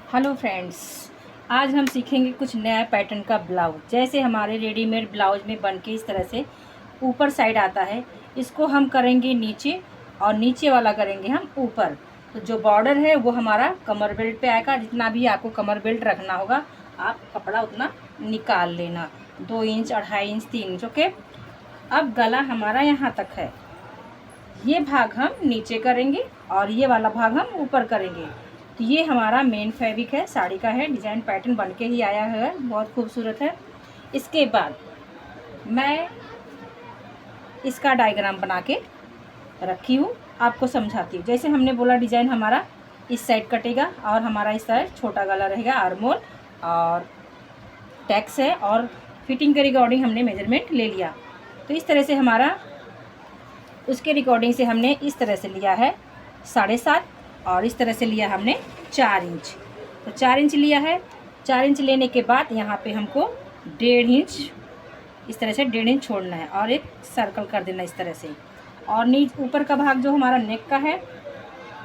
Hello friends, आज हम सीखेंगे कुछ नया पैटर्न का ब्लाउज। जैसे हमारे रेडीमेड ब्लाउज में बन के इस तरह से ऊपर साइड आता है, इसको हम करेंगे नीचे और नीचे वाला करेंगे हम ऊपर। तो जो बॉर्डर है वो हमारा कमर बेल्ट पे आएगा। जितना भी आपको कमर बेल्ट रखना होगा आप कपड़ा उतना निकाल लेना, 2 इंच, 2.5 इंच, 3 इंच। ओके, अब गला हमारा यहाँ तक है, ये भाग हम नीचे करेंगे और ये वाला भाग हम ऊपर करेंगे। तो ये हमारा मेन फैब्रिक है, साड़ी का है, डिज़ाइन पैटर्न बन के ही आया है, बहुत खूबसूरत है। इसके बाद मैं इसका डायग्राम बना के रखी हूँ, आपको समझाती हूँ। जैसे हमने बोला डिज़ाइन हमारा इस साइड कटेगा और हमारा इस साइड छोटा गला रहेगा, आर्मोल और टैक्स है, और फिटिंग के रिकॉर्डिंग हमने मेजरमेंट ले लिया। तो इस तरह से हमारा उसके रिकॉर्डिंग से हमने इस तरह से लिया है 7.5 और इस तरह से लिया हमने 4 इंच। तो 4 इंच लिया है। 4 इंच लेने के बाद यहाँ पे हमको 1.5 इंच, इस तरह से 1.5 इंच छोड़ना है और एक सर्कल कर देना इस तरह से। और नीचे ऊपर का भाग जो हमारा नेक का है,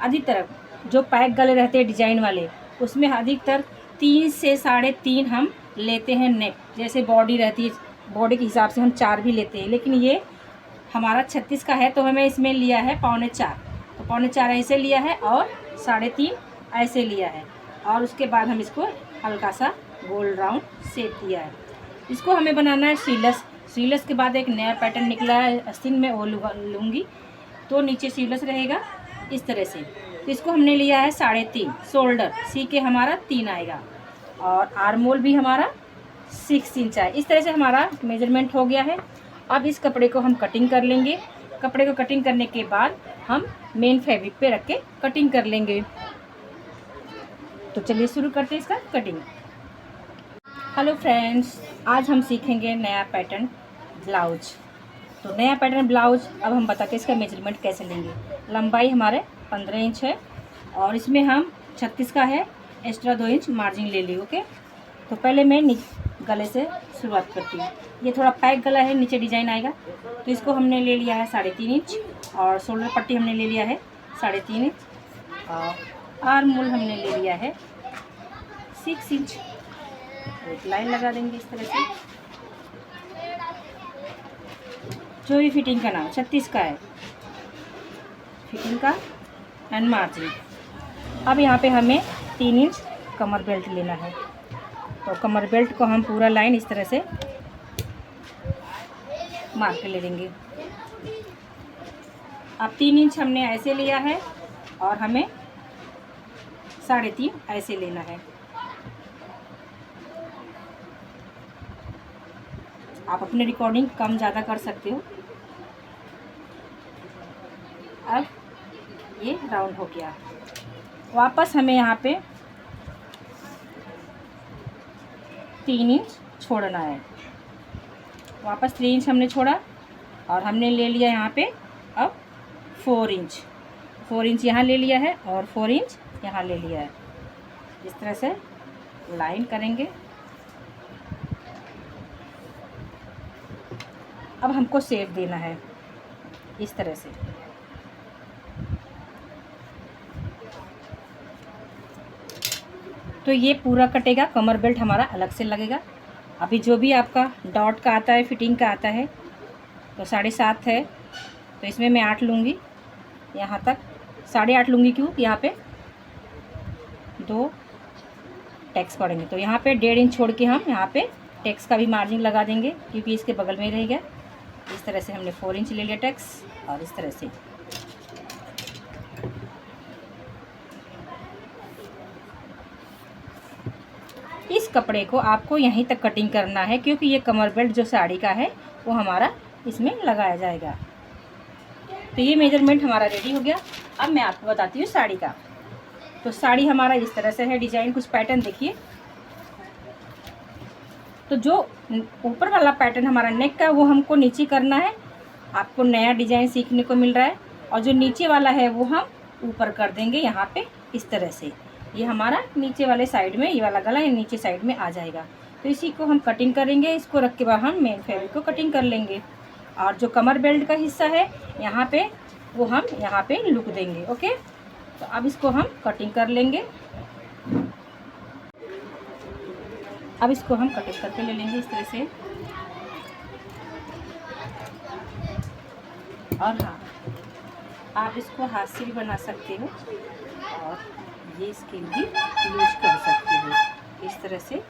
अधिकतर जो पैक गले रहते हैं डिजाइन वाले, उसमें अधिकतर 3 से 3.5 हम लेते हैं नेक। जैसे बॉडी रहती है, बॉडी के हिसाब से हम 4 भी लेते हैं, लेकिन ये हमारा 36 का है तो हमें इसमें लिया है 3.25। तो 3.25 ऐसे लिया है और 3.5 ऐसे लिया है, और उसके बाद हम इसको हल्का सा गोल राउंड शेप दिया है। इसको हमें बनाना है सीलस। सीलस के बाद एक नया पैटर्न निकला है अस्तीन में, वो लूँगी तो नीचे सीलस रहेगा इस तरह से। तो इसको हमने लिया है 3.5। शोल्डर सी के हमारा 3 आएगा और आर्मोल भी हमारा 6 इंच है। इस तरह से हमारा मेजरमेंट हो गया है। अब इस कपड़े को हम कटिंग कर लेंगे। कपड़े को कटिंग करने के बाद हम मेन फैब्रिक पे रख के कटिंग कर लेंगे। तो चलिए शुरू करते हैं इसका कटिंग। हेलो फ्रेंड्स, आज हम सीखेंगे नया पैटर्न ब्लाउज। तो नया पैटर्न ब्लाउज अब हम बताते हैं इसका मेजरमेंट कैसे लेंगे। लंबाई हमारे 15 इंच है और इसमें हम 36 का है, एक्स्ट्रा 2 इंच मार्जिन ले ली। ओके, तो पहले मैं गले से शुरुआत करती हूँ। ये थोड़ा पैक गला है, नीचे डिजाइन आएगा। तो इसको हमने ले लिया है 3.5 इंच और शोल्डर पट्टी हमने ले लिया है 3.5 इंच और आर्म होल हमने ले लिया है 6 इंच। एक लाइन लगा देंगे इस तरह से। जो भी फिटिंग का नाम 36 का है, फिटिंग का एंड मार्जिन। अब यहाँ पे हमें 3 इंच कमर बेल्ट लेना है। तो कमर बेल्ट को हम पूरा लाइन इस तरह से मार के ले लेंगे। अब 3 इंच हमने ऐसे लिया है और हमें 3.5 ऐसे लेना है। आप अपने रिकॉर्डिंग कम ज़्यादा कर सकते हो। अब ये राउंड हो गया। वापस हमें यहाँ पे 3 इंच छोड़ना है। वापस 3 इंच हमने छोड़ा और हमने ले लिया यहाँ पे अब 4 इंच। 4 इंच यहाँ ले लिया है और 4 इंच यहाँ ले लिया है। इस तरह से लाइन करेंगे। अब हमको शेप देना है इस तरह से। तो ये पूरा कटेगा, कमर बेल्ट हमारा अलग से लगेगा। अभी जो भी आपका डॉट का आता है, फिटिंग का आता है, तो 7.5 है, तो इसमें मैं 8 लूँगी। यहाँ तक 8.5 लूँगी, क्यों? यहाँ पे 2 टैक्स पड़ेंगे, तो यहाँ पे 1.5 इंच छोड़ के हम यहाँ पे टैक्स का भी मार्जिन लगा देंगे, क्योंकि इसके बगल में रहेगा। इस तरह से हमने 4 इंच ले लिया टैक्स और इस तरह से इस कपड़े को आपको यहीं तक कटिंग करना है, क्योंकि ये कमर बेल्ट जो साड़ी का है वो हमारा इसमें लगाया जाएगा। तो ये मेजरमेंट हमारा रेडी हो गया। अब मैं आपको बताती हूँ साड़ी का। तो साड़ी हमारा इस तरह से है, डिजाइन कुछ पैटर्न देखिए। तो जो ऊपर वाला पैटर्न हमारा नेक का, वो हमको नीचे करना है। आपको नया डिजाइन सीखने को मिल रहा है। और जो नीचे वाला है वो हम ऊपर कर देंगे यहाँ पे इस तरह से। ये हमारा नीचे वाले साइड में, ये वाला गला ये नीचे साइड में आ जाएगा। तो इसी को हम कटिंग करेंगे। इसको रख के बाद हम मेन फैब्रिक को कटिंग कर लेंगे। और जो कमर बेल्ट का हिस्सा है यहाँ पे, वो हम यहाँ पे लुक देंगे। ओके, तो अब इसको हम कटिंग कर लेंगे। अब इसको हम कटिंग करके ले लेंगे इस तरह से। और हाँ, आप इसको हाथ से भी बना सकते हो और ये स्केल भी यूज कर सकते हो इस तरह से।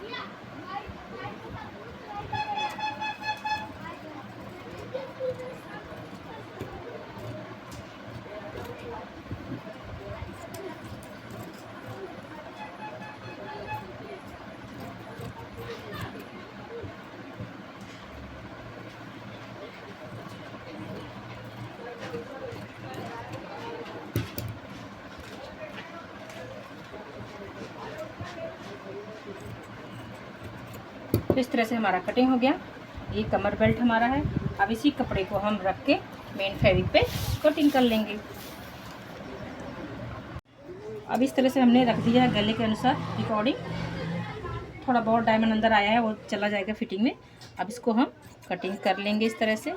तो इस तरह से हमारा कटिंग हो गया। ये कमर बेल्ट हमारा है। अब इसी कपड़े को हम रख के मेन फैब्रिक पे कटिंग कर लेंगे। अब इस तरह से हमने रख दिया है गले के अनुसार अकॉर्डिंग। थोड़ा बहुत डायमंड अंदर आया है, वो चला जाएगा फिटिंग में। अब इसको हम कटिंग कर लेंगे इस तरह से।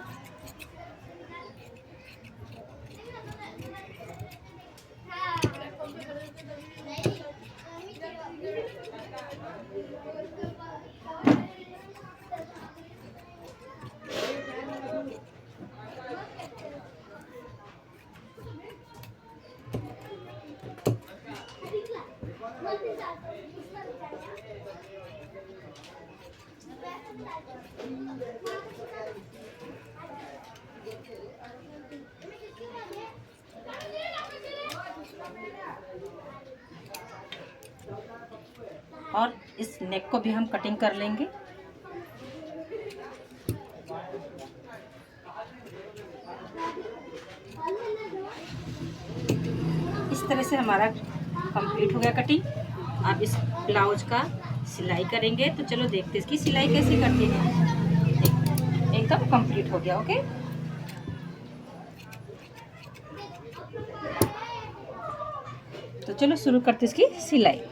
और इस नेक को भी हम कटिंग कर लेंगे। इस तरह से हमारा कंप्लीट हो गया कटिंग। अब इस ब्लाउज का सिलाई करेंगे। तो चलो देखते इसकी सिलाई कैसे करते हैं। एकदम कंप्लीट हो गया। ओके, तो चलो शुरू करते इसकी सिलाई।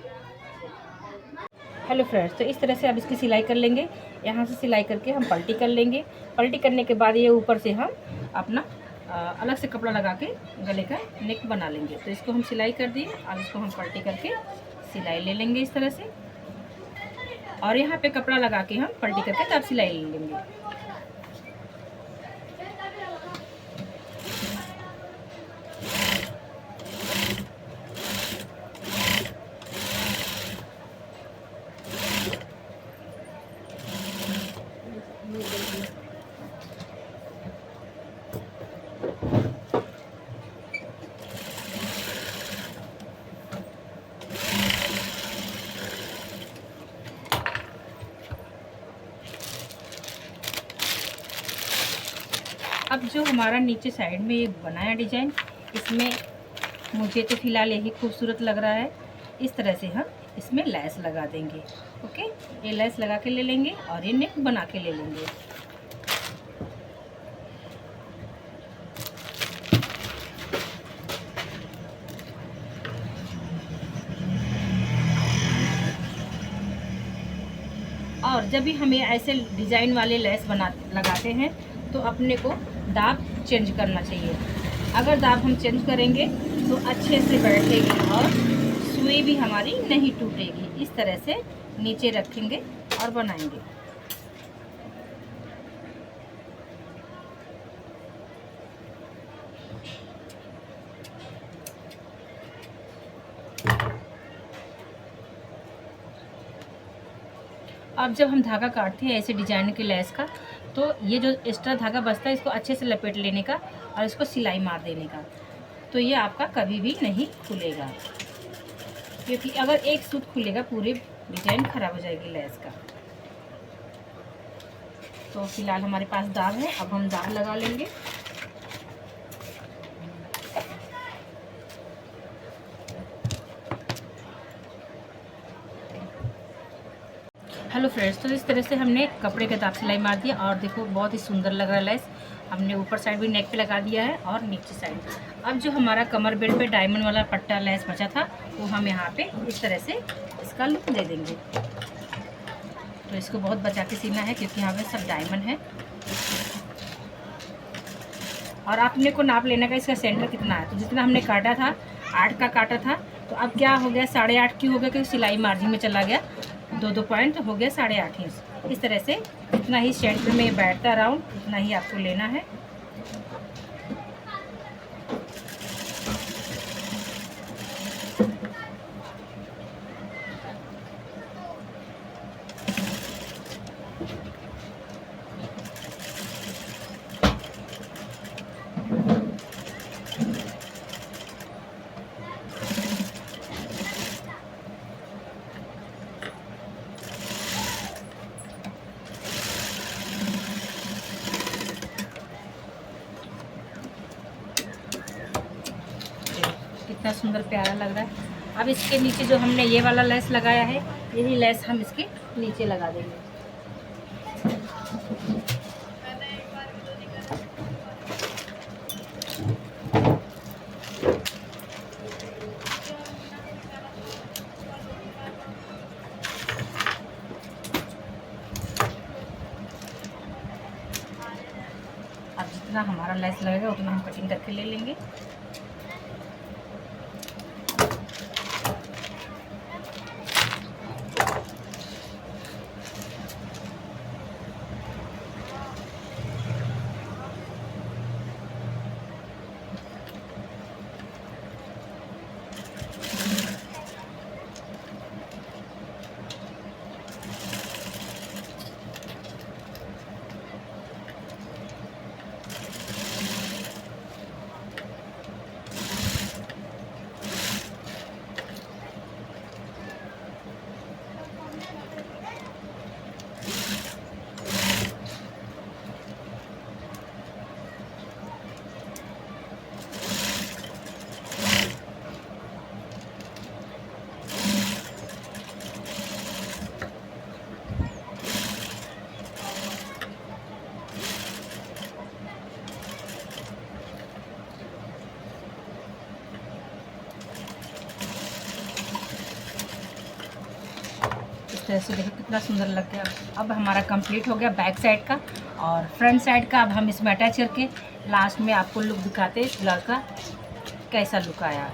हेलो फ्रेंड्स, तो इस तरह से अब इसकी सिलाई कर लेंगे। यहाँ से सिलाई करके हम पलटी कर लेंगे। पलटी करने के बाद ये ऊपर से हम अपना अलग से कपड़ा लगा के गले का नेक बना लेंगे। तो इसको हम सिलाई कर दिए। अब इसको हम पलटी करके सिलाई ले लेंगे इस तरह से। और यहाँ पे कपड़ा लगा के हम पलटी करके तब सिलाई ले लेंगे। अब जो हमारा नीचे साइड में ये बनाया डिजाइन, इसमें मुझे तो फिलहाल यही खूबसूरत लग रहा है। इस तरह से हम इसमें लैस लगा देंगे। ओके, ये लैस लगा के ले लेंगे और ये नेक बना के ले लेंगे। और जब भी हमें ऐसे डिज़ाइन वाले लैस लगाते हैं तो अपने को दाब चेंज करना चाहिए। अगर दाब हम चेंज करेंगे तो अच्छे से बैठेगी और सुई भी हमारी नहीं टूटेगी। इस तरह से नीचे रखेंगे और बनाएंगे। अब जब हम धागा काटते हैं ऐसे डिजाइन के लेस का, तो ये जो एक्स्ट्रा धागा बचता है इसको अच्छे से लपेट लेने का और इसको सिलाई मार देने का। तो ये आपका कभी भी नहीं खुलेगा, क्योंकि अगर एक सूत खुलेगा पूरे डिजाइन खराब हो जाएगी लेस का। तो फिलहाल हमारे पास दाग है, अब हम दाग लगा लेंगे। हेलो फ्रेंड्स, तो इस तरह से हमने कपड़े के दाग सिलाई मार दिया और देखो बहुत ही सुंदर लग रहा है लेस। हमने ऊपर साइड भी नेक पे लगा दिया है और नीचे साइड। अब जो हमारा कमर बेल्ट पे डायमंड वाला पट्टा लेस बचा था वो हम यहाँ पे इस तरह से इसका लुक दे देंगे। तो इसको बहुत बचा के सीना है क्योंकि यहाँ पे सब डायमंड है। और आपने को नाप लेने का इसका सेंटर कितना है। तो जितना हमने काटा था 8 का काटा था, तो अब क्या हो गया 8.5 की हो गया क्योंकि सिलाई मार्जिन में चला गया। 2 पॉइंट हो गया 8.5 इंच। इस तरह से इतना ही सेंटर में बैठता राउंड, इतना ही आपको लेना है। कितना सुंदर प्यारा लग रहा है। अब इसके नीचे जो हमने ये वाला लेस लगाया है, यही लेस हम इसके नीचे लगा देंगे। अब जितना हमारा लेस लगेगा उतना हम कटिंग करके ले लेंगे। इस तरह से देखो कितना सुंदर लग गया। अब हमारा कंप्लीट हो गया बैक साइड का, और फ्रंट साइड का अब हम इसमें अटैच करके लास्ट में आपको लुक दिखाते हैं ब्लाउज का कैसा लुक आया।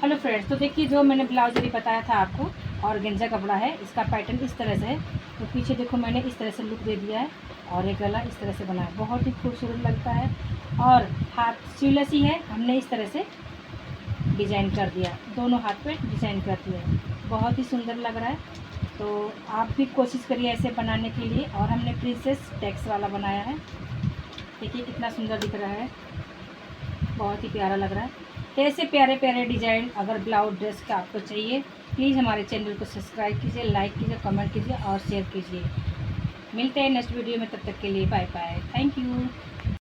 हेलो फ्रेंड्स, तो देखिए जो मैंने ब्लाउज अभी बताया था आपको, और गेंजा कपड़ा है, इसका पैटर्न इस तरह से है। तो पीछे देखो मैंने इस तरह से लुक दे दिया है, और ये गला इस तरह से बना है, बहुत ही खूबसूरत लगता है। और हाथ स्लीवलेस ही है, हमने इस तरह से डिज़ाइन कर दिया, दोनों हाथ पे डिज़ाइन कर दिया है, बहुत ही सुंदर लग रहा है। तो आप भी कोशिश करिए ऐसे बनाने के लिए। और हमने प्रिंसेस टैक्स वाला बनाया है, देखिए कितना सुंदर दिख रहा है, बहुत ही प्यारा लग रहा है। तो ऐसे प्यारे प्यारे डिज़ाइन अगर ब्लाउज ड्रेस का आपको चाहिए, प्लीज़ हमारे चैनल को सब्सक्राइब कीजिए, लाइक कीजिए, कमेंट कीजिए और शेयर कीजिए। मिलते हैं नेक्स्ट वीडियो में, तब तक के लिए बाय बाय, थैंक यू।